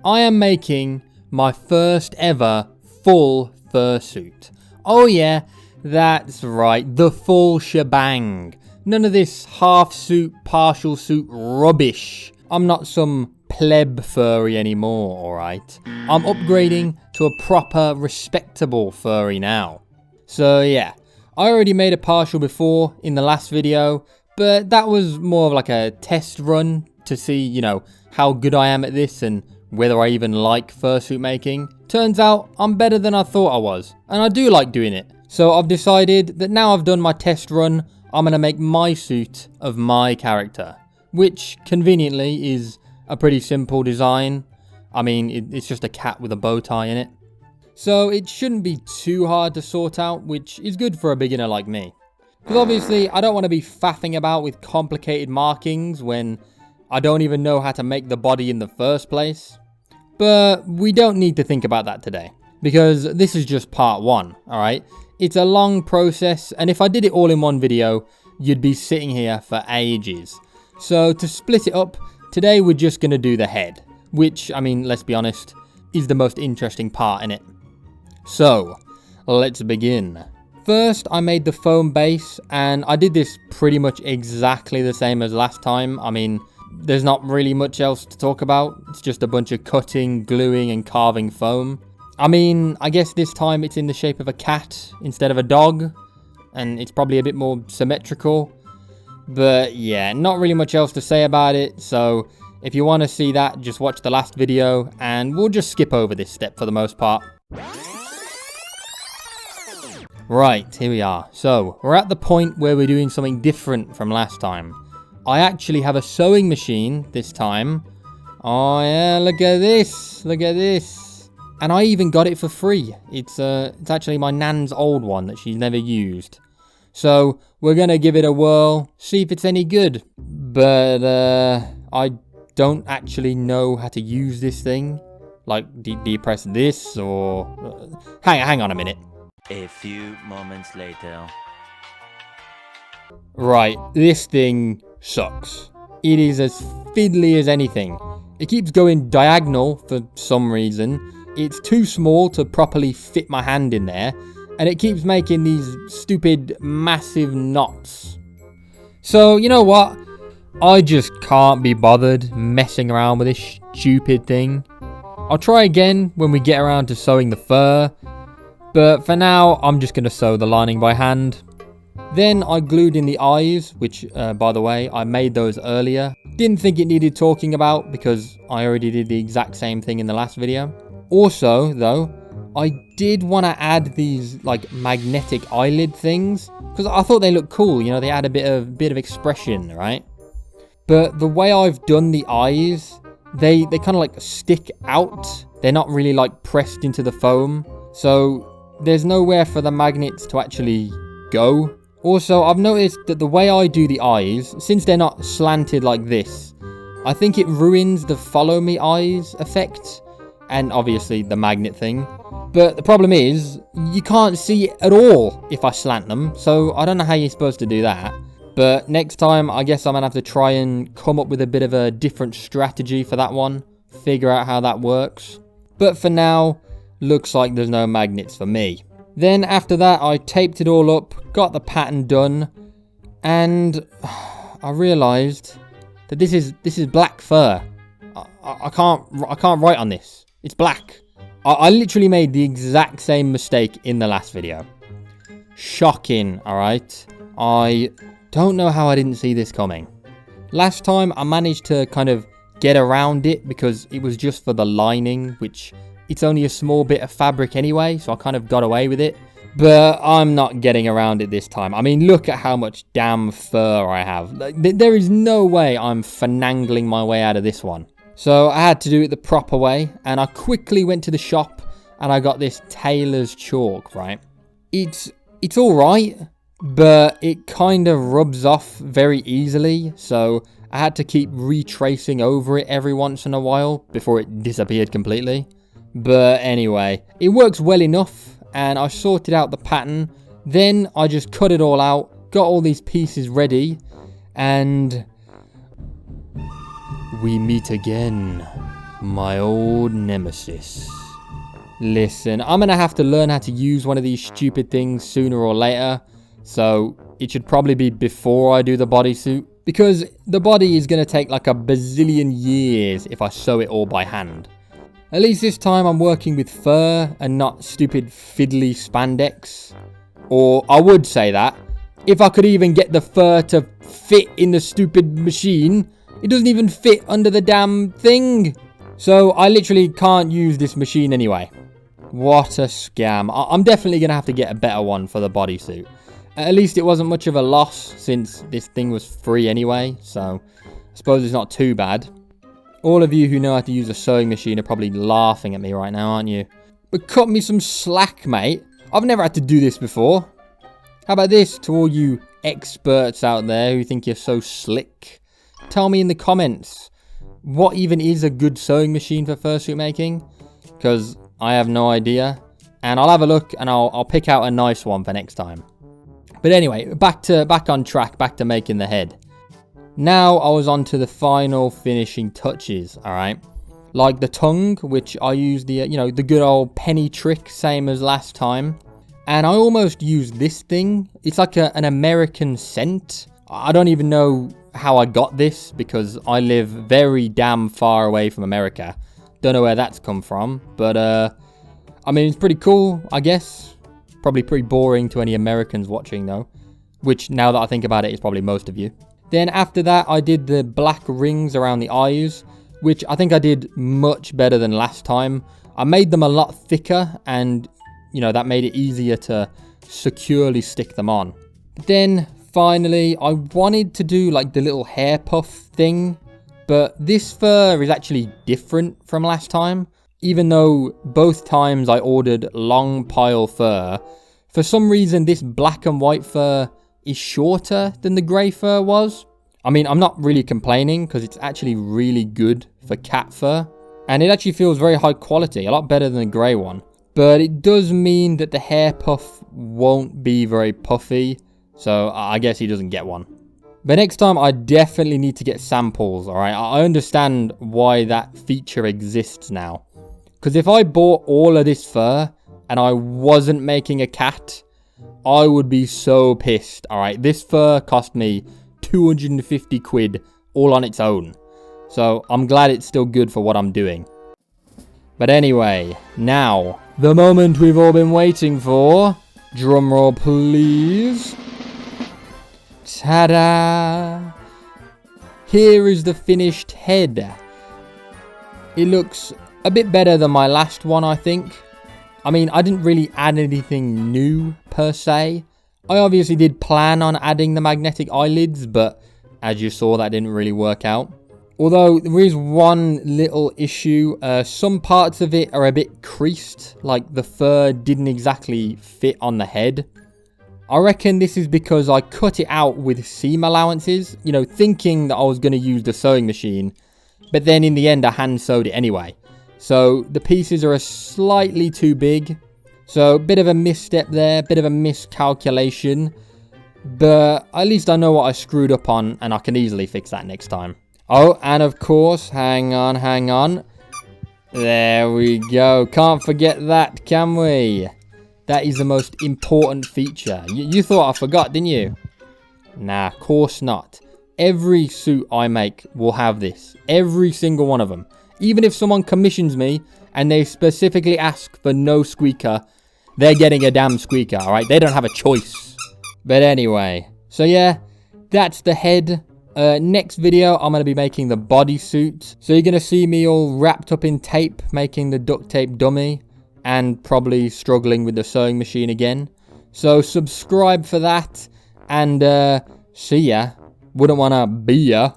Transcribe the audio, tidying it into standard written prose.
I am making my first ever full fursuit. Oh yeah, that's right, the full shebang. None of this half suit, partial suit rubbish. I'm not some pleb furry anymore, alright? I'm upgrading to a proper, respectable furry now. So yeah, I already made a partial before in the last video, but that was more of like a test run to see, you know, how good I am at this and whether I even like fursuit making. Turns out I'm better than I thought I was, and I do like doing it. So I've decided that now I've done my test run, I'm going to make my suit of my character, which conveniently is a pretty simple design. I mean, it's just a cat with a bow tie in it. So it shouldn't be too hard to sort out, which is good for a beginner like me. Because obviously I don't want to be faffing about with complicated markings when I don't even know how to make the body in the first place. But we don't need to think about that today, because this is just part one, alright? It's a long process, and if I did it all in one video, you'd be sitting here for ages. So to split it up, today we're just going to do the head, which, I mean, let's be honest, is the most interesting part in it. So, let's begin. First, I made the foam base, and I did this pretty much exactly the same as last time. I mean, there's not really much else to talk about. It's just a bunch of cutting, gluing, and carving foam. I mean, I guess this time it's in the shape of a cat instead of a dog, and it's probably a bit more symmetrical. But yeah, not really much else to say about it, so if you want to see that, just watch the last video, and we'll just skip over this step for the most part. Right, here we are. So, we're at the point where we're doing something different from last time. I actually have a sewing machine this time. Oh yeah, look at this, look at this. And I even got it for free. It's actually my nan's old one that she's never used. So we're going to give it a whirl, see if it's any good. But I don't actually know how to use this thing. Like, do you press this or... Hang on a minute. A few moments later. Right, this thing sucks. It is as fiddly as anything. It keeps going diagonal for some reason. It's too small to properly fit my hand in there, and it keeps making these stupid, massive knots. So, you know what? I just can't be bothered messing around with this stupid thing. I'll try again when we get around to sewing the fur, but for now, I'm just going to sew the lining by hand. Then I glued in the eyes, which, by the way, I made those earlier. Didn't think it needed talking about because I already did the exact same thing in the last video. Also, though, I did want to add these, like, magnetic eyelid things, because I thought they looked cool, you know, they add a bit of expression, right? But the way I've done the eyes, they kind of, like, stick out. They're not really, like, pressed into the foam, so there's nowhere for the magnets to actually go. Also, I've noticed that the way I do the eyes, since they're not slanted like this, I think it ruins the follow me eyes effect. And obviously the magnet thing. But the problem is, you can't see it at all if I slant them. So I don't know how you're supposed to do that. But next time, I guess I'm going to have to try and come up with a bit of a different strategy for that one. Figure out how that works. But for now, looks like there's no magnets for me. Then after that, I taped it all up, got the pattern done. And I realised that this is black fur. I can't write on this. It's black. I literally made the exact same mistake in the last video. Shocking, alright? I don't know how I didn't see this coming. Last time I managed to kind of get around it because it was just for the lining, which it's only a small bit of fabric anyway, so I kind of got away with it. But I'm not getting around it this time. I mean, look at how much damn fur I have. There is no way I'm finagling my way out of this one. So I had to do it the proper way, and I quickly went to the shop and I got this tailor's chalk, right? It's alright, but it kind of rubs off very easily, so I had to keep retracing over it every once in a while before it disappeared completely. But anyway, it works well enough, and I sorted out the pattern. Then I just cut it all out, got all these pieces ready, and we meet again. My old nemesis. Listen, I'm gonna have to learn how to use one of these stupid things sooner or later. So it should probably be before I do the bodysuit. Because the body is gonna take like a bazillion years if I sew it all by hand. At least this time I'm working with fur and not stupid fiddly spandex. Or I would say that. If I could even get the fur to fit in the stupid machine, it doesn't even fit under the damn thing. So I literally can't use this machine anyway. What a scam. I'm definitely going to have to get a better one for the bodysuit. At least it wasn't much of a loss since this thing was free anyway. So I suppose it's not too bad. All of you who know how to use a sewing machine are probably laughing at me right now, aren't you? But cut me some slack, mate. I've never had to do this before. How about this to all you experts out there who think you're so slick? Tell me in the comments, what even is a good sewing machine for fursuit making? Because I have no idea. And I'll have a look and I'll pick out a nice one for next time. But anyway, back on track, back to making the head. Now I was on to the final finishing touches, alright? Like the tongue, which I used the, the good old penny trick, same as last time. And I almost used this thing. It's like an American scent. I don't even know how I got this because I live very damn far away from America. Don't know where that's come from. But, I mean, it's pretty cool, I guess. Probably pretty boring to any Americans watching, though. Which, now that I think about it, is probably most of you. Then after that, I did the black rings around the eyes, which I think I did much better than last time. I made them a lot thicker and that made it easier to securely stick them on. But then, finally, I wanted to do like the little hair puff thing. But this fur is actually different from last time. Even though both times I ordered long pile fur, for some reason this black and white fur is shorter than the grey fur was. I mean, I'm not really complaining because it's actually really good for cat fur. And it actually feels very high quality, a lot better than the grey one. But it does mean that the hair puff won't be very puffy. So I guess he doesn't get one. But next time I definitely need to get samples, alright? I understand why that feature exists now. Because if I bought all of this fur and I wasn't making a cat, I would be so pissed, alright? This fur cost me 250 quid all on its own. So I'm glad it's still good for what I'm doing. But anyway, now, the moment we've all been waiting for. Drumroll, please. Ta-da! Here is the finished head. It looks a bit better than my last one, I think. I mean, I didn't really add anything new, per se. I obviously did plan on adding the magnetic eyelids, but as you saw, that didn't really work out. Although, there is one little issue. Some parts of it are a bit creased, like the fur didn't exactly fit on the head. I reckon this is because I cut it out with seam allowances, thinking that I was going to use the sewing machine. But then in the end, I hand sewed it anyway. So the pieces are slightly too big. So a bit of a misstep there, bit of a miscalculation. But at least I know what I screwed up on and I can easily fix that next time. Oh, and of course, hang on. There we go. Can't forget that, can we? That is the most important feature. You thought I forgot, didn't you? Nah, of course not. Every suit I make will have this. Every single one of them. Even if someone commissions me and they specifically ask for no squeaker, they're getting a damn squeaker, alright? They don't have a choice. But anyway, so yeah, that's the head. Next video, I'm going to be making the bodysuit. So you're going to see me all wrapped up in tape, making the duct tape dummy. And probably struggling with the sewing machine again. So subscribe for that. And see ya. Wouldn't want to be ya.